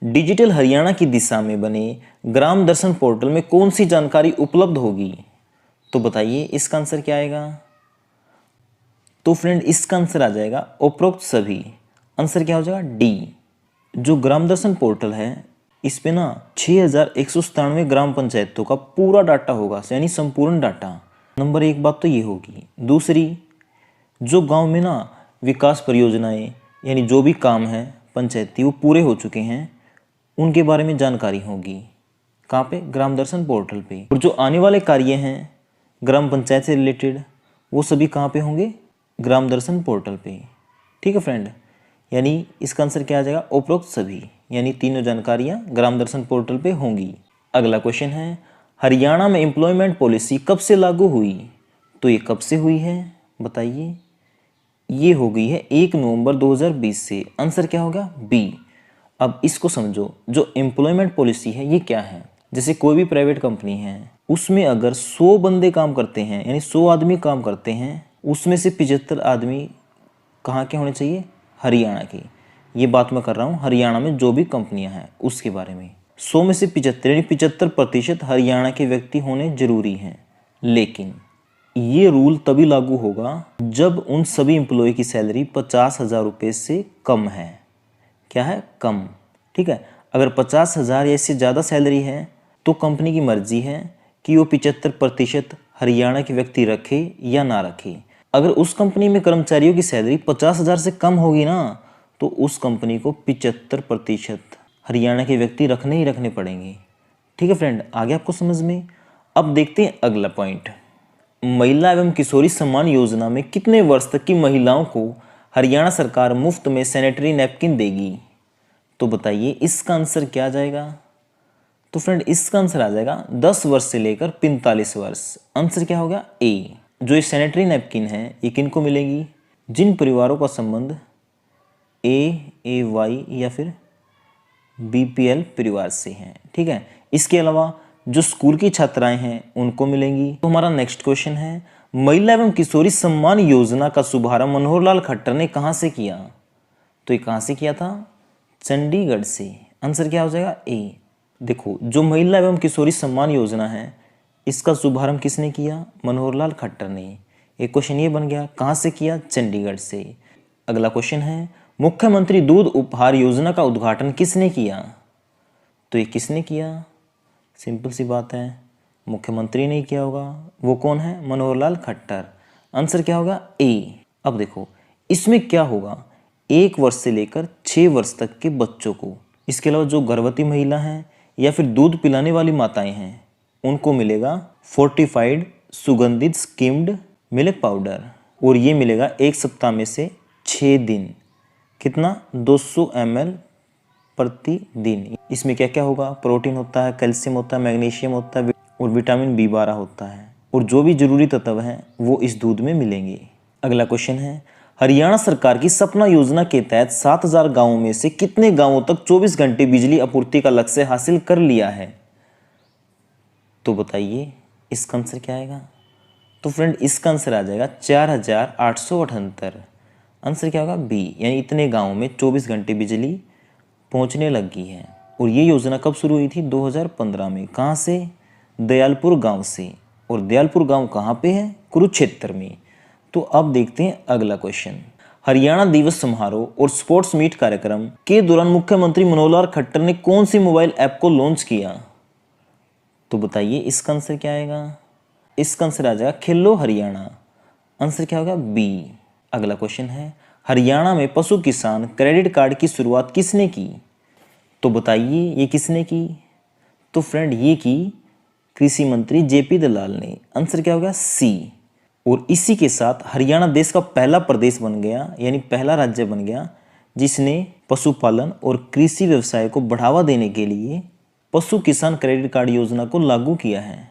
Digital Haryana की दिशा में बने ग्राम दर्शन पोर्टल में कौन सी जानकारी उपलब्ध होगी? तो बताइए इसका आंसर क्या आएगा? तो फ्रेंड इसका आंसर आ जाएगा उपरोक्त सभी। आंसर क्या हो जाएगा? डी। जो ग्राम दर्शन पोर्टल है इस पे ना 6197 ग्राम पंचायतों का पूरा डाटा होगा, यानी संपूर्ण डाटा। नंबर एक बात तो ये होगी। दूसरी, जो गांव में ना विकास परियोजनाएं यानी जो भी काम है पंचायती वो पूरे हो चुके हैं उनके बारे में जानकारी होगी। कहाँ पे? ग्राम दर्शन पोर्टल पे। और जो आने वाले कार्य हैं ग्राम पंचायत से रिलेटेड वो सभी कहाँ पे होंगे? ग्राम दर्शन पोर्टल पे। ठीक है फ्रेंड, यानी इसका आंसर क्या आ जाएगा? उपरोक्त सभी, यानी तीनों जानकारियाँ ग्राम दर्शन पोर्टल पे होंगी। अगला क्वेश्चन है, हरियाणा में एम्प्लॉयमेंट पॉलिसी कब से लागू हुई? तो ये कब से हुई है बताइए? ये हो गई है 1 नवंबर 2020 से। आंसर क्या होगा? बी। अब इसको समझो, जो एम्प्लॉयमेंट पॉलिसी है ये क्या है? जैसे कोई भी प्राइवेट कंपनी है उसमें अगर 100 बंदे काम करते हैं यानी 100 आदमी काम करते हैं, उसमें से 75 आदमी कहाँ के होने चाहिए? हरियाणा के। ये बात मैं कर रहा हूँ हरियाणा में जो भी कंपनियां हैं उसके बारे में। 100 में से 75 यानी 75% हरियाणा के व्यक्ति होने जरूरी हैं। लेकिन ये रूल तभी लागू होगा जब उन सभी एम्प्लॉय की सैलरी 50,000 रुपये से कम है। क्या है? कम। ठीक है, अगर 50,000 या इससे ज़्यादा सैलरी है तो कंपनी की मर्जी है कि वो 75% हरियाणा के व्यक्ति रखे या ना रखे। अगर उस कंपनी में कर्मचारियों की सैलरी 50,000 से कम होगी ना तो उस कंपनी को 75% हरियाणा के व्यक्ति रखने ही रखने पड़ेंगे। ठीक है फ्रेंड, आगे आपको समझ में। अब देखते हैं अगला पॉइंट। महिला एवं किशोरी सम्मान योजना में कितने वर्ष तक की महिलाओं को हरियाणा सरकार मुफ्त में सैनिटरी नैपकिन देगी? तो बताइए इसका आंसर क्या आ जाएगा? तो फ्रेंड इसका आंसर आ जाएगा 10 वर्ष से लेकर 45 वर्ष। आंसर क्या होगा? ए। जो ये सैनिटरी नैपकिन है ये किनको मिलेगी? जिन परिवारों का संबंध AAY या फिर BPL परिवार से है। ठीक है, इसके अलावा जो स्कूल की छात्राएं हैं उनको मिलेंगी। तो हमारा नेक्स्ट क्वेश्चन है, महिला एवं किशोरी सम्मान योजना का शुभारंभ मनोहर लाल खट्टर ने कहां से किया? तो ये कहां से किया था? चंडीगढ़ से। आंसर क्या हो जाएगा? ए। देखो, जो महिला एवं किशोरी सम्मान योजना है इसका शुभारंभ किसने किया? मनोहर लाल खट्टर ने। एक क्वेश्चन ये बन गया, कहां से किया? चंडीगढ़ से। अगला क्वेश्चन है, मुख्यमंत्री दूध उपहार योजना का उद्घाटन किसने किया? तो ये किसने किया? सिंपल सी बात है, मुख्यमंत्री ने किया होगा। वो कौन है? मनोहर लाल खट्टर। आंसर क्या होगा? ए। अब देखो इसमें क्या होगा, 1 वर्ष से लेकर 6 वर्ष तक के बच्चों को, इसके अलावा जो गर्भवती महिला हैं या फिर दूध पिलाने वाली माताएं हैं उनको मिलेगा फोर्टिफाइड सुगंधित स्किम्ड मिल्क पाउडर। और ये मिलेगा 1 सप्ताह में से 6 दिन। कितना? 200 ml प्रतिदिन। इसमें क्या क्या होगा? प्रोटीन होता है, कैल्शियम होता है, मैग्नीशियम होता है और विटामिन B12 होता है। और जो भी जरूरी तत्व हैं वो इस दूध में मिलेंगे। अगला क्वेश्चन है, हरियाणा सरकार की सपना योजना के तहत 7,000 गांवों में से कितने गांवों तक 24 घंटे बिजली आपूर्ति का लक्ष्य हासिल कर लिया है? तो बताइए इसका आंसर क्या आएगा? तो फ्रेंड इसका आंसर आ जाएगा 4,878। आंसर क्या होगा? बी, यानी इतने गांवों में 24 घंटे बिजली पहुंचने लगी है। और ये योजना कब शुरू हुई थी? 2015 में। कहाँ से? दयालपुर गांव से। और दयालपुर गांव कहाँ पे है? कुरुक्षेत्र में। तो अब देखते हैं अगला क्वेश्चन। हरियाणा दिवस समारोह और स्पोर्ट्स मीट कार्यक्रम के दौरान मुख्यमंत्री मनोहर लाल खट्टर ने कौन सी मोबाइल ऐप को लॉन्च किया? तो बताइए इसका आंसर क्या आएगा? इसका आंसर आ जाएगा खेलो हरियाणा। आंसर क्या होगा? बी। अगला क्वेश्चन है, हरियाणा में पशु किसान क्रेडिट कार्ड की शुरुआत किसने की? तो बताइए ये किसने की? तो फ्रेंड ये की कृषि मंत्री JP दलाल ने। आंसर क्या होगा? सी। और इसी के साथ हरियाणा देश का पहला प्रदेश बन गया, यानी पहला राज्य बन गया जिसने पशुपालन और कृषि व्यवसाय को बढ़ावा देने के लिए पशु किसान क्रेडिट कार्ड योजना को लागू किया है।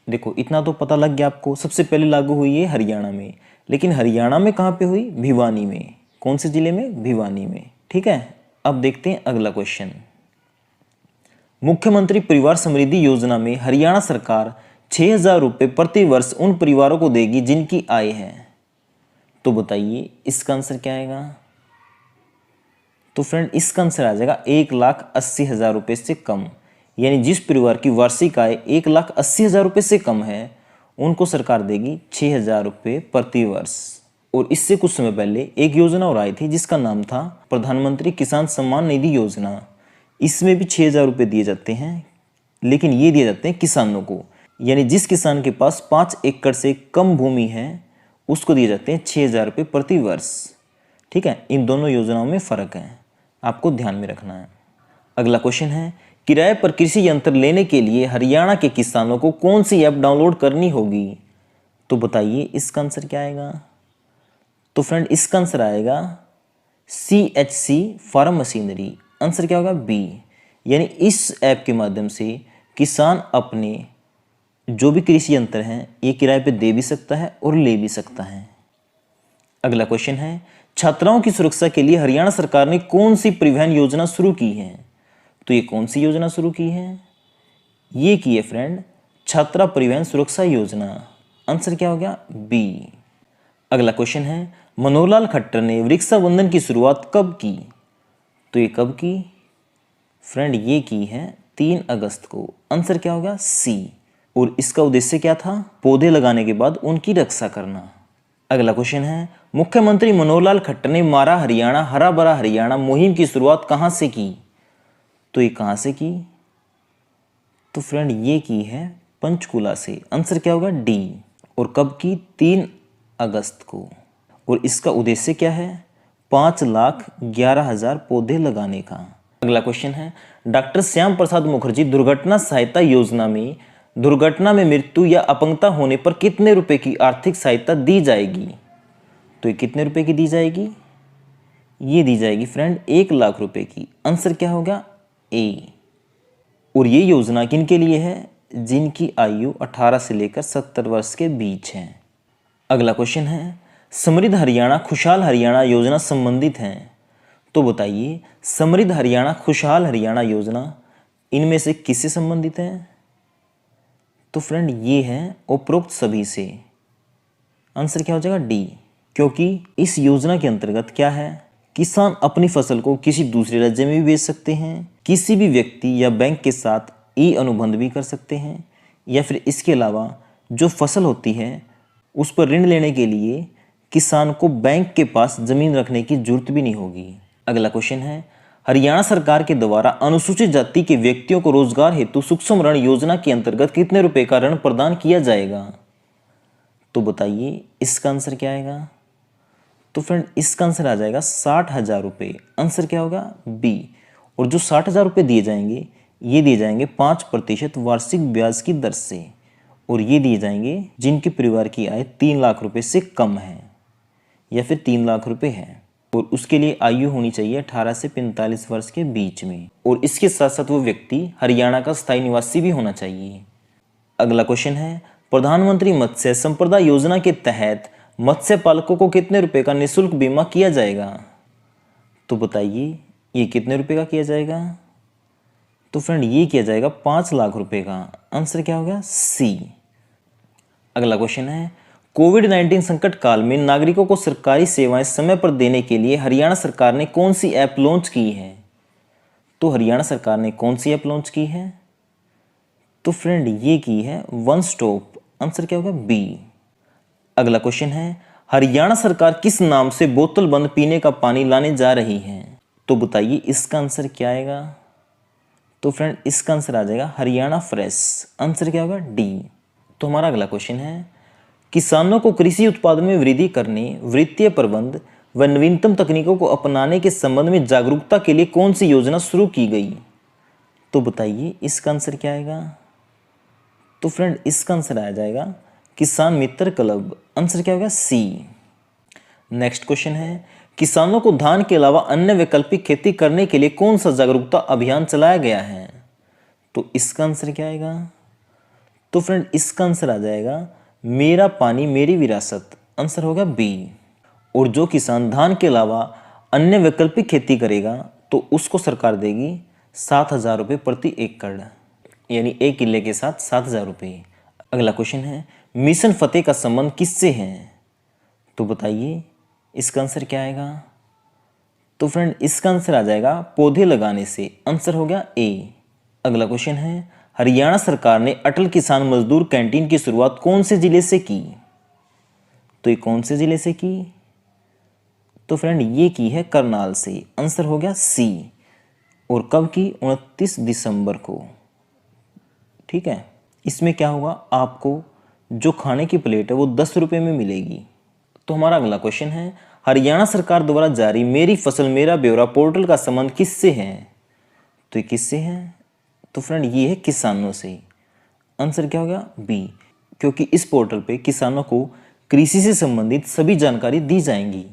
देखो इतना तो पता लग गया आपको, सबसे पहले लागू हुई है हरियाणा में। लेकिन हरियाणा में कहाँ पे हुई? भिवानी में। कौन से जिले में? भिवानी में। ठीक है, अब देखते हैं अगला क्वेश्चन। मुख्यमंत्री परिवार समृद्धि योजना में हरियाणा सरकार 6,000 रुपये प्रति वर्ष उन परिवारों को देगी जिनकी आय है। तो बताइए इसका आंसर क्या आएगा? तो फ्रेंड इसका आंसर आ जाएगा 1,80,000 रुपये से कम। यानी जिस परिवार की वार्षिक आय 1,80,000 रुपये से कम है उनको सरकार देगी 6,000 रुपये प्रति वर्ष। और इससे कुछ समय पहले एक योजना और आई थी जिसका नाम था प्रधानमंत्री किसान सम्मान निधि योजना। इसमें भी 6,000 रुपये दिए जाते हैं, लेकिन ये दिए जाते हैं किसानों को। यानी जिस किसान के पास 5 एकड़ से कम भूमि है उसको दिए जाते हैं 6,000 रुपये प्रति वर्ष। ठीक है, इन दोनों योजनाओं में फ़र्क है, आपको ध्यान में रखना है। अगला क्वेश्चन है, किराए पर कृषि यंत्र लेने के लिए हरियाणा के किसानों को कौन सी ऐप डाउनलोड करनी होगी? तो बताइए इसका आंसर क्या आएगा? तो फ्रेंड इसका आंसर आएगा CHC फार्म मशीनरी। आंसर क्या होगा? बी। यानी इस ऐप के माध्यम से किसान अपने जो भी कृषि यंत्र हैं ये किराए पे दे भी सकता है और ले भी सकता है। अगला क्वेश्चन है, छात्राओं की सुरक्षा के लिए हरियाणा सरकार ने कौन सी परिवहन योजना शुरू की है? तो ये कौन सी योजना शुरू की है? ये की है फ्रेंड छात्रा परिवहन सुरक्षा योजना। आंसर क्या हो गया? बी। अगला क्वेश्चन है, मनोहर लाल खट्टर ने वृक्षाबंधन की शुरुआत कब की? तो ये कब की? फ्रेंड ये की है 3 अगस्त को। आंसर क्या होगा? सी। और इसका उद्देश्य क्या था? पौधे लगाने के बाद उनकी रक्षा करना। अगला क्वेश्चन है, मुख्यमंत्री मनोहर लाल खट्टर ने मारा हरियाणा हरा भरा हरियाणा मुहिम की शुरुआत कहां से की? तो ये कहां से की? तो फ्रेंड ये की है पंचकुला से। आंसर क्या होगा? डी। और कब की? 3 अगस्त को। और इसका उद्देश्य क्या है? 5,11,000 पौधे लगाने का। अगला क्वेश्चन है, डॉक्टर श्याम प्रसाद मुखर्जी दुर्घटना सहायता योजना में दुर्घटना में मृत्यु या अपंगता होने पर कितने रुपए की आर्थिक सहायता दी जाएगी? तो ये कितने रुपए की दी जाएगी? ये दी जाएगी फ्रेंड 1,00,000 रुपए की। आंसर क्या होगा? ए। और ये योजना किन के लिए है? जिनकी आयु 18 से लेकर 70 वर्ष के बीच है। अगला क्वेश्चन है, समृद्ध हरियाणा खुशहाल हरियाणा योजना संबंधित हैं। तो बताइए समृद्ध हरियाणा खुशहाल हरियाणा योजना इनमें से किससे संबंधित है? तो फ्रेंड ये है उपरोक्त सभी से। आंसर क्या हो जाएगा? डी। क्योंकि इस योजना के अंतर्गत क्या है? किसान अपनी फसल को किसी दूसरे राज्य में भी बेच सकते हैं, किसी भी व्यक्ति या बैंक के साथ ई अनुबंध भी कर सकते हैं, या फिर इसके अलावा जो फसल होती है उस पर ऋण लेने के लिए किसान को बैंक के पास जमीन रखने की जरूरत भी नहीं होगी। अगला क्वेश्चन है, हरियाणा सरकार के द्वारा अनुसूचित जाति के व्यक्तियों को रोजगार हेतु सूक्ष्म ऋण योजना के अंतर्गत कितने रुपए का ऋण प्रदान किया जाएगा? तो बताइए इसका आंसर क्या आएगा? तो फ्रेंड इसका आंसर आ जाएगा 60,000 रुपये। आंसर क्या होगा? बी। और जो 60,000 रुपये दिए जाएंगे ये दिए जाएंगे 5% वार्षिक ब्याज की दर से। और ये दिए जाएंगे जिनके परिवार की आय 3 लाख रुपए से कम है या फिर 3 लाख रुपए है, और उसके लिए आयु होनी चाहिए 18 से 45 वर्ष के बीच में। और इसके साथ साथ वो व्यक्ति हरियाणा का स्थायी निवासी भी होना चाहिए। अगला क्वेश्चन है, प्रधानमंत्री मत्स्य संपदा योजना के तहत मत्स्य पालकों को कितने रुपए का निःशुल्क बीमा किया जाएगा? तो बताइए ये कितने रुपए का किया जाएगा? तो फ्रेंड ये किया जाएगा 5 लाख रुपए का। आंसर क्या होगा? सी। अगला क्वेश्चन है, कोविड-19 संकट काल में नागरिकों को सरकारी सेवाएं समय पर देने के लिए हरियाणा सरकार ने कौन सी ऐप लॉन्च की है? तो हरियाणा सरकार ने कौन सी ऐप लॉन्च की है? तो फ्रेंड ये की है वन स्टॉप। आंसर क्या होगा? बी। अगला क्वेश्चन है, हरियाणा सरकार किस नाम से बोतल बंद पीने का पानी लाने जा रही है? तो बताइए इसका आंसर क्या आएगा? तो फ्रेंड इसका आंसर आ जाएगा हरियाणा फ्रेश। आंसर क्या होगा? डी। तो हमारा अगला क्वेश्चन है, किसानों को कृषि उत्पादन में वृद्धि करने, वित्तीय प्रबंध व नवीनतम तकनीकों को अपनाने के संबंध में जागरूकता के लिए कौन सी योजना शुरू की गई? तो बताइए इसका आंसर क्या आएगा? तो फ्रेंड इसका आंसर आ जाएगा किसान मित्र क्लब। आंसर क्या होगा? सी। नेक्स्ट क्वेश्चन है, किसानों को धान के अलावा अन्य वैकल्पिक खेती करने के लिए कौन सा जागरूकता अभियान चलाया गया है? तो इसका आंसर क्या आएगा? तो फ्रेंड इसका आंसर आ जाएगा मेरा पानी मेरी विरासत। आंसर होगा बी। और जो किसान धान के अलावा अन्य वैकल्पिक खेती करेगा तो उसको सरकार देगी 7,000 रुपये प्रति एकड़, यानी एक किले के साथ 7,000 रुपये। अगला क्वेश्चन है, मिशन फतेह का संबंध किससे है? तो बताइए इसका आंसर क्या आएगा? तो फ्रेंड इसका आंसर आ जाएगा पौधे लगाने से। आंसर हो गया ए। अगला क्वेश्चन है हरियाणा सरकार ने अटल किसान मजदूर कैंटीन की शुरुआत कौन से जिले से की? तो ये कौन से जिले से की? तो फ्रेंड ये की है करनाल से। आंसर हो गया सी। और कब की? 29 दिसंबर को। ठीक है, इसमें क्या होगा, आपको जो खाने की प्लेट है वो 10 रुपये में मिलेगी। तो हमारा अगला क्वेश्चन है हरियाणा सरकार द्वारा जारी मेरी फसल मेरा ब्यौरा पोर्टल का संबंध किससे है? तो ये किससे है? तो फ्रेंड ये है किसानों से। आंसर क्या हो गया? बी। क्योंकि इस पोर्टल पे किसानों को कृषि से संबंधित सभी जानकारी दी जाएंगी।